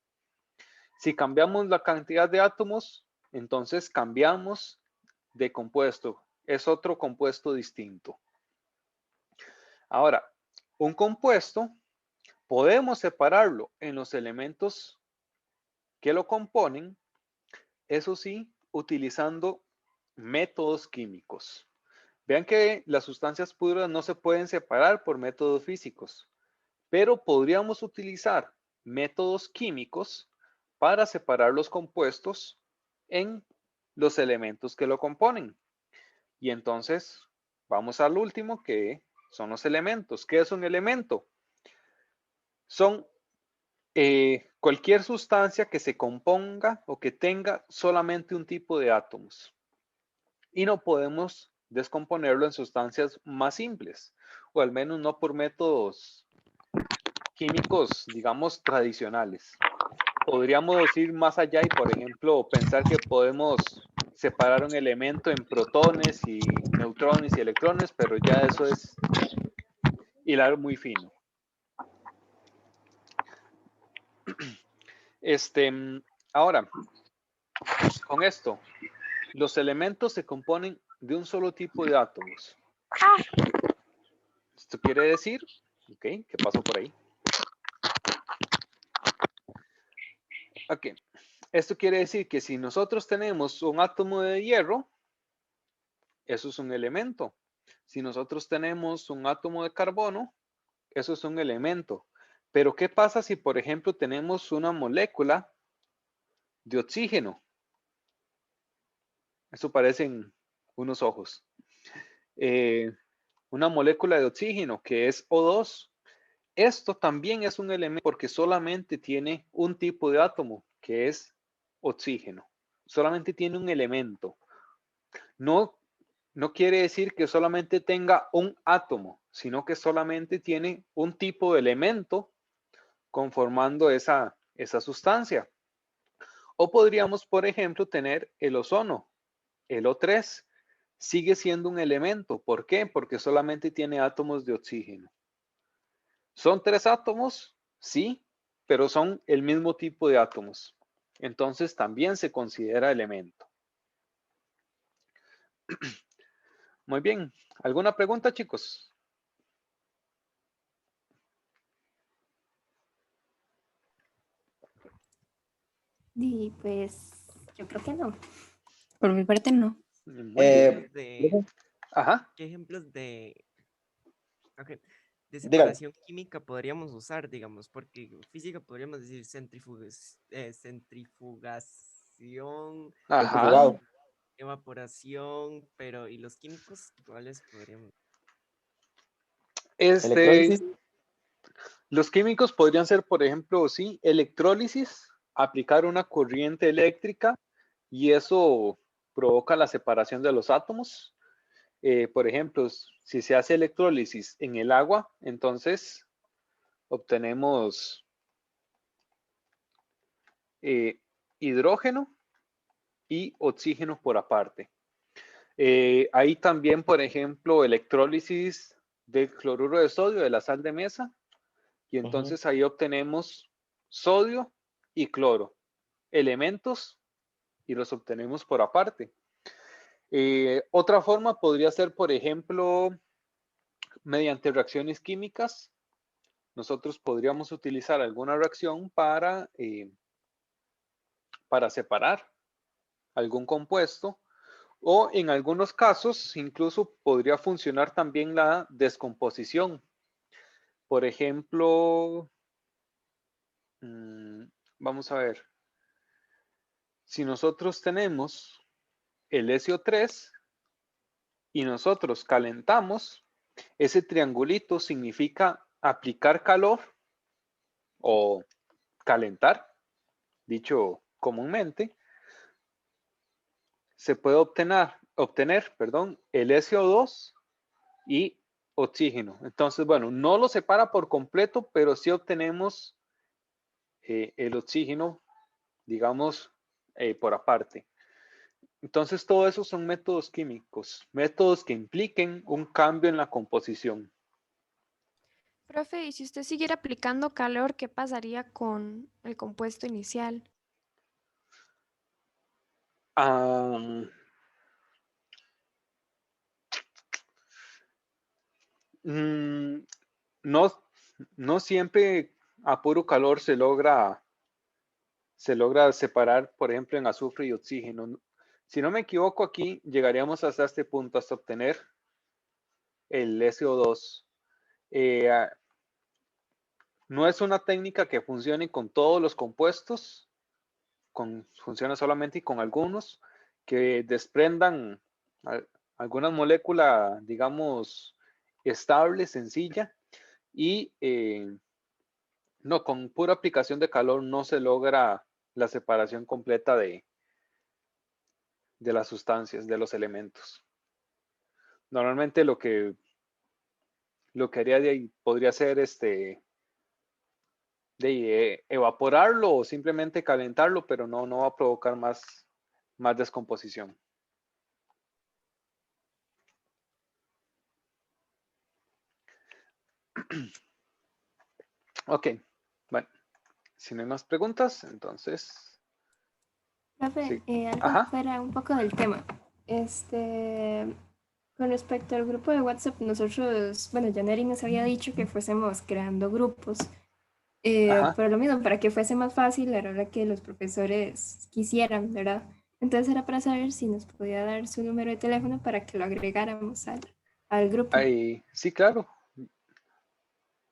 Si cambiamos la cantidad de átomos, entonces cambiamos de compuesto. Es otro compuesto distinto. Ahora, un compuesto podemos separarlo en los elementos que lo componen, eso sí, utilizando métodos químicos. Vean que las sustancias puras no se pueden separar por métodos físicos, pero podríamos utilizar métodos químicos para separar los compuestos en los elementos que lo componen. Y entonces vamos al último, que son los elementos. ¿Qué es un elemento? Son cualquier sustancia que se componga o que tenga solamente un tipo de átomos. Y no podemos descomponerlo en sustancias más simples, o al menos no por métodos químicos, digamos, tradicionales. Podríamos ir más allá y, por ejemplo, pensar que podemos separar un elemento en protones y neutrones y electrones, pero ya eso es hilar muy fino. Ahora, con esto, los elementos se componen de un solo tipo de átomos. Esto quiere decir, ok, ¿qué pasó por ahí? Ok, esto quiere decir que si nosotros tenemos un átomo de hierro, eso es un elemento. Si nosotros tenemos un átomo de carbono, eso es un elemento. Pero ¿qué pasa si, por ejemplo, tenemos una molécula de oxígeno? Eso parecen unos ojos. Una molécula de oxígeno que es O2. Esto también es un elemento porque solamente tiene un tipo de átomo, que es oxígeno. Solamente tiene un elemento. No quiere decir que solamente tenga un átomo, sino que solamente tiene un tipo de elemento conformando esa sustancia. O podríamos, por ejemplo, tener el ozono. El O3 sigue siendo un elemento. ¿Por qué? Porque solamente tiene átomos de oxígeno. ¿Son 3 átomos? Sí, pero son el mismo tipo de átomos. Entonces también se considera elemento. Muy bien. ¿Alguna pregunta, chicos? Y pues yo creo que no. Por mi parte no. Muy bien. Ajá. ¿Qué ejemplos de Dígalo. separación química podríamos usar, digamos? Porque física podríamos decir centrifugación, Ajá. Centrifugado. evaporación, pero ¿y los químicos cuáles podríamos? Electrólisis. Los químicos podrían ser, por ejemplo, sí, electrólisis, aplicar una corriente eléctrica y eso provoca la separación de los átomos. Por ejemplo, si se hace electrólisis en el agua, entonces obtenemos hidrógeno y oxígeno por aparte. Hay también, por ejemplo, electrólisis del cloruro de sodio, de la sal de mesa, y entonces ahí obtenemos sodio y cloro, elementos, y los obtenemos por aparte. Otra forma podría ser, por ejemplo, mediante reacciones químicas. Nosotros podríamos utilizar alguna reacción para separar algún compuesto, o en algunos casos incluso podría funcionar también la descomposición. Por ejemplo, vamos a ver, si nosotros tenemos el SO3 y nosotros calentamos, ese triangulito significa aplicar calor o calentar, dicho comúnmente. Se puede obtener, el SO2 y oxígeno. Entonces, bueno, no lo separa por completo, pero sí obtenemos el oxígeno, digamos, por aparte. Entonces, todo eso son métodos químicos, métodos que impliquen un cambio en la composición. Profe, y si usted siguiera aplicando calor, ¿qué pasaría con el compuesto inicial? No siempre a puro calor se logra separar, por ejemplo, en azufre y oxígeno. Si no me equivoco, aquí llegaríamos hasta este punto, hasta obtener el SO2. No es una técnica que funcione con todos los compuestos, funciona solamente con algunos que desprendan alguna molécula, digamos, estable, sencilla, y no, con pura aplicación de calor no se logra la separación completa de las sustancias, de los elementos. Normalmente lo que haría de ahí podría ser evaporarlo o simplemente calentarlo, pero no va a provocar más descomposición. Ok, bueno, si no hay más preguntas, entonces... Profe, Sí. algo Ajá. fuera un poco del tema. Con respecto al grupo de WhatsApp, nosotros, bueno, Janeri nos había dicho que fuésemos creando grupos. Ajá. Pero lo mismo, para que fuese más fácil a la hora que los profesores quisieran, ¿verdad? Entonces era para saber si nos podía dar su número de teléfono para que lo agregáramos al grupo. Sí, claro.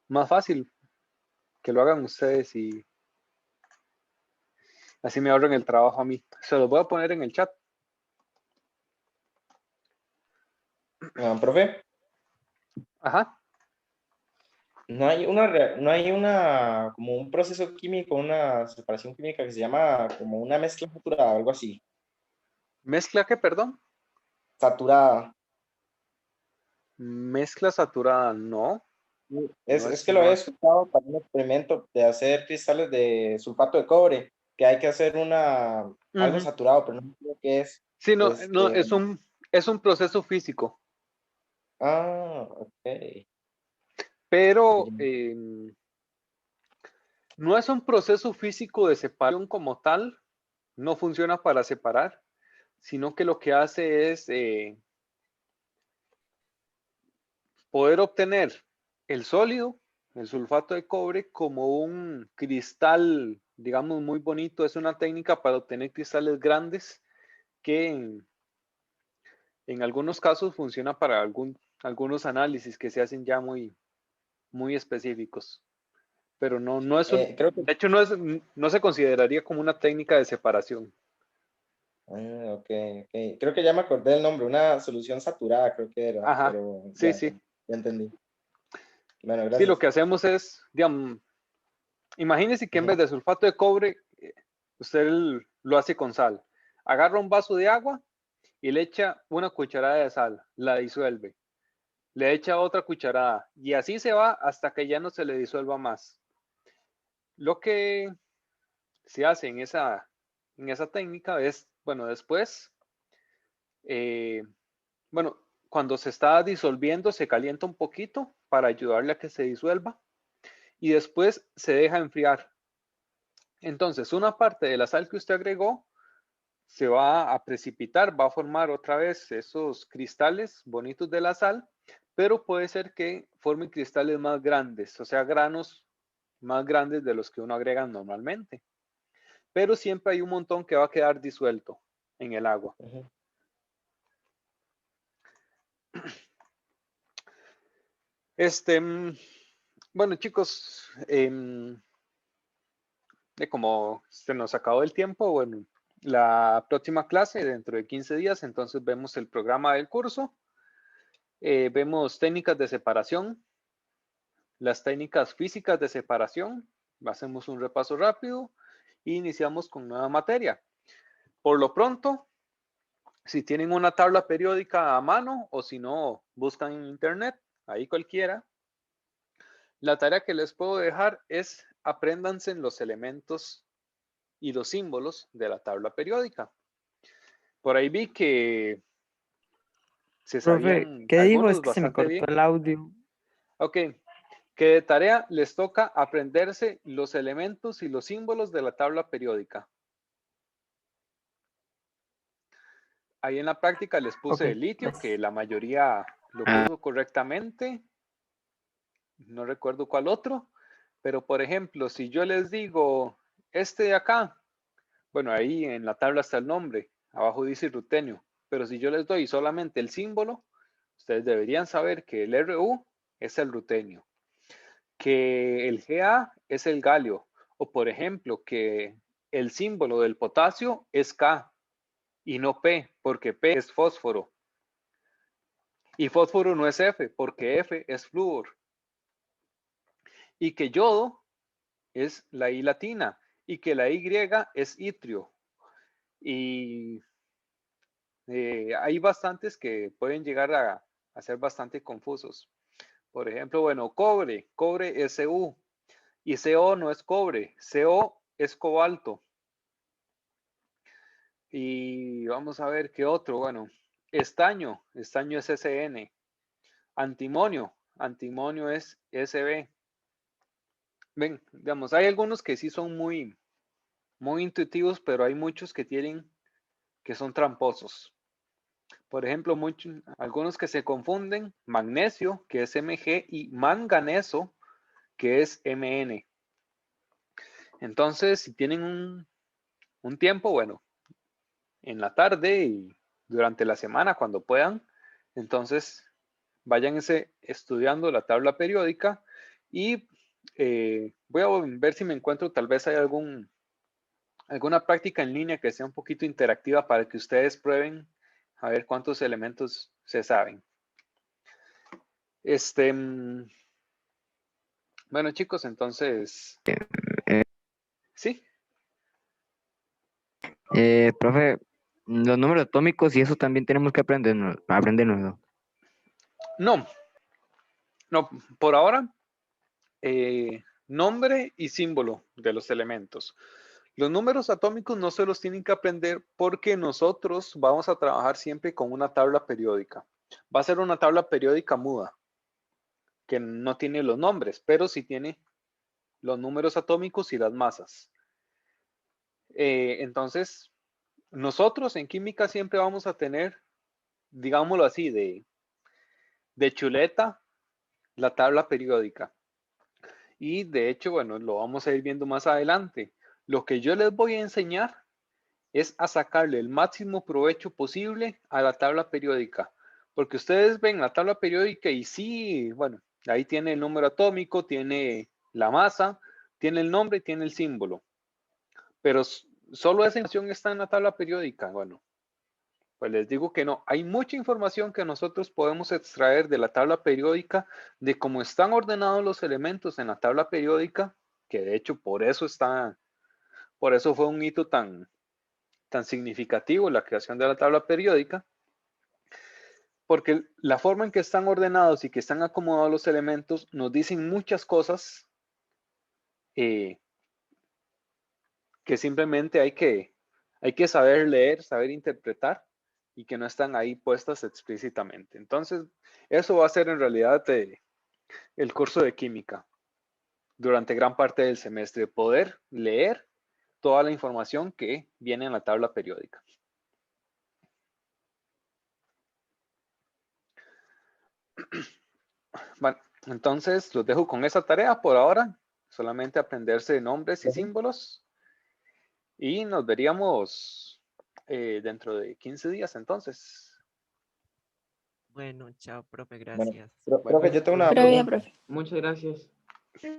Más fácil que lo hagan ustedes y así me ahorran el trabajo a mí. Se los voy a poner en el chat. Profe. Ajá. no hay una, como un proceso químico, una separación química que se llama como una mezcla saturada, algo así. ¿Mezcla qué, perdón? Saturada. Mezcla saturada, no. Es que lo he escuchado para un experimento de hacer cristales de sulfato de cobre, que hay que hacer algo Ujú. saturado, pero no sé qué es. Sí, no, Este, es un proceso físico, ok. pero no es un proceso físico de separación como tal, no funciona para separar, sino que lo que hace es poder obtener el sólido, el sulfato de cobre, como un cristal, digamos, muy bonito. Es una técnica para obtener cristales grandes que en algunos casos funciona para algunos análisis que se hacen ya muy, muy específicos. Pero no es un, Creo que, de hecho no se consideraría como una técnica de separación. ok. Creo que ya me acordé del nombre, una solución saturada, creo que era, Ajá, pero sí, ya, sí. ya entendí. Bueno, Sí, lo gracias. que hacemos es, digamos, imagínense que en vez Ujú. de sulfato de cobre, usted lo hace con sal. Agarra un vaso de agua y le echa una cucharada de sal, la disuelve. Le echa otra cucharada y así se va hasta que ya no se le disuelva más. Lo que se hace en esa técnica es, bueno, después, eh, bueno, cuando se está disolviendo se calienta un poquito para ayudarle a que se disuelva y después se deja enfriar. Entonces, una parte de la sal que usted agregó se va a precipitar, va a formar otra vez esos cristales bonitos de la sal, pero puede ser que formen cristales más grandes, o sea, granos más grandes de los que uno agrega normalmente. Pero siempre hay un montón que va a quedar disuelto en el agua. Ujú. Bueno, chicos, como se nos acabó el tiempo, bueno, la próxima clase dentro de 15 días, entonces vemos el programa del curso, vemos técnicas de separación, las técnicas físicas de separación, hacemos un repaso rápido e iniciamos con nueva materia. Por lo pronto, si tienen una tabla periódica a mano o si no, buscan en internet, ahí cualquiera, la tarea que les puedo dejar es apréndanse los elementos y los símbolos de la tabla periódica. Por ahí vi que se Profe, sabían ¿qué dijo? Es algunos que se me bastante cortó bien. el audio. Ok, que de tarea les toca aprenderse los elementos y los símbolos de la tabla periódica. Ahí en la práctica les Ok, puse el litio, que gracias. la mayoría lo puso correctamente. No recuerdo cuál otro, pero por ejemplo, si yo les digo este de acá, bueno, ahí en la tabla está el nombre, abajo dice rutenio, pero si yo les doy solamente el símbolo, ustedes deberían saber que el Ru es el rutenio, que el Ga es el galio, o por ejemplo, que el símbolo del potasio es K y no P, porque P es fósforo. Y fósforo no es F, porque F es flúor. Y que yodo es la I latina y que la Y es itrio. Y hay bastantes que pueden llegar a ser bastante confusos. Por ejemplo, bueno, cobre es Cu y Co no es cobre, Co es cobalto. Y vamos a ver qué otro, bueno, estaño es Sn, antimonio es Sb. Ven, digamos, hay algunos que sí son muy, muy intuitivos, pero hay muchos que son tramposos. Por ejemplo, algunos que se confunden, magnesio, que es Mg, y manganeso, que es Mn. Entonces, si tienen un tiempo, bueno, en la tarde y durante la semana, cuando puedan, entonces váyanse estudiando la tabla periódica y voy a ver si me encuentro, tal vez hay alguna práctica en línea que sea un poquito interactiva para que ustedes prueben a ver cuántos elementos se saben. Bueno, chicos, entonces, sí, Profe, los números atómicos y eso también tenemos que aprendernos. no, por ahora, nombre y símbolo de los elementos. Los números atómicos no se los tienen que aprender porque nosotros vamos a trabajar siempre con una tabla periódica. Va a ser una tabla periódica muda, que no tiene los nombres, pero sí tiene los números atómicos y las masas. Entonces, nosotros en química siempre vamos a tener, digámoslo así, de chuleta, la tabla periódica. Y de hecho, bueno, lo vamos a ir viendo más adelante. Lo que yo les voy a enseñar es a sacarle el máximo provecho posible a la tabla periódica. Porque ustedes ven la tabla periódica y sí, bueno, ahí tiene el número atómico, tiene la masa, tiene el nombre y tiene el símbolo. Pero solo esa información está en la tabla periódica. Bueno, pues les digo que no. Hay mucha información que nosotros podemos extraer de la tabla periódica, de cómo están ordenados los elementos en la tabla periódica, que de hecho por eso fue un hito tan significativo la creación de la tabla periódica, porque la forma en que están ordenados y que están acomodados los elementos nos dicen muchas cosas que simplemente hay que saber leer, saber interpretar y que no están ahí puestas explícitamente. Entonces, eso va a ser en realidad el curso de química durante gran parte del semestre, poder leer toda la información que viene en la tabla periódica. Bueno, entonces los dejo con esa tarea por ahora, solamente aprenderse nombres y símbolos y nos veríamos dentro de 15 días entonces. Bueno, chao, profe, Bueno, gracias. profe, yo tengo una Pero ya, pregunta. profe. Muchas gracias.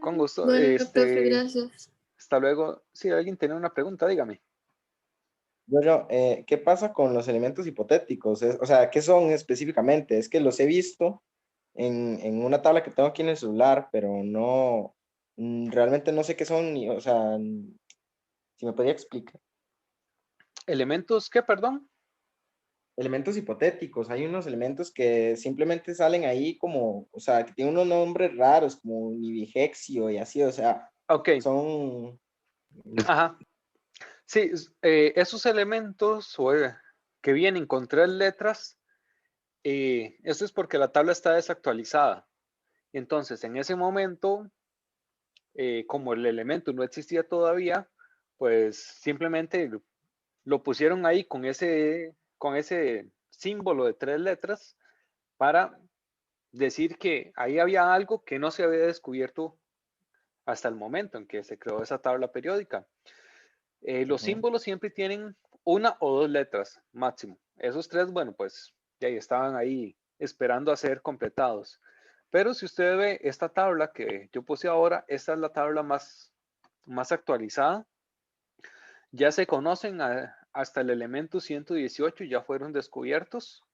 Con gusto. Bueno, profe, gracias. Hasta luego. Si alguien tiene una pregunta, dígame. ¿Qué pasa con los elementos hipotéticos? O sea, ¿qué son específicamente? Es que los he visto en una tabla que tengo aquí en el celular, pero no, realmente no sé qué son, o sea, si me podría explicar. ¿Elementos qué, perdón? Elementos hipotéticos. Hay unos elementos que simplemente salen ahí como, o sea, que tienen unos nombres raros, como nibigexio y así, o sea, Ok. son... Ajá. Sí, esos elementos que vienen con 3 letras, eso es porque la tabla está desactualizada. Entonces, en ese momento, como el elemento no existía todavía, pues simplemente lo pusieron ahí con ese símbolo de 3 letras para decir que ahí había algo que no se había descubierto hasta el momento en que se creó esa tabla periódica. Los símbolos siempre tienen 1 o 2 letras máximo. Esos 3, bueno, pues ya estaban ahí esperando a ser completados. Pero si usted ve esta tabla que yo puse ahora, esta es la tabla más actualizada. Ya se conocen hasta el elemento 118, ya fueron descubiertos.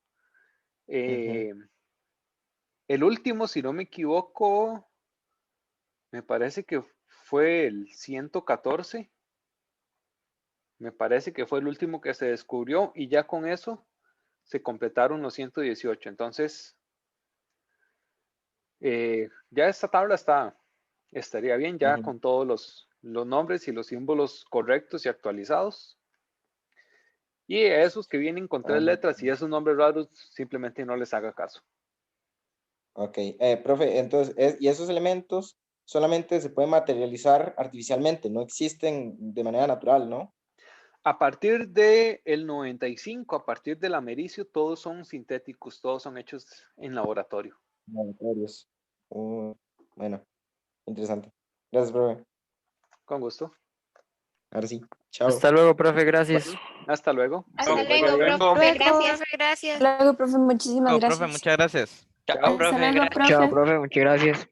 El último, si no me equivoco, me parece que fue el 114. Me parece que fue el último que se descubrió y ya con eso se completaron los 118. Entonces, ya esta tabla estaría bien, ya con todos los nombres y los símbolos correctos y actualizados. Y a esos que vienen con 3 letras y esos nombres raros, simplemente no les haga caso. Ok, profe, entonces, y esos elementos solamente se pueden materializar artificialmente, no existen de manera natural, ¿no? A partir del 95, a partir del americio, todos son sintéticos, todos son hechos en laboratorio. Laboratorios. Bueno, interesante. Gracias, profe. Con gusto. Ahora sí. Chao. Hasta luego, profe, gracias. Bueno, hasta luego. Hasta Que luego, vaya bien. profe. Gracias. Gracias. Luego, profe, muchísimas Chao, gracias. profe, muchas gracias. Chao, Hasta profe. luego, Gracias. profe. Chao, profe, muchas gracias.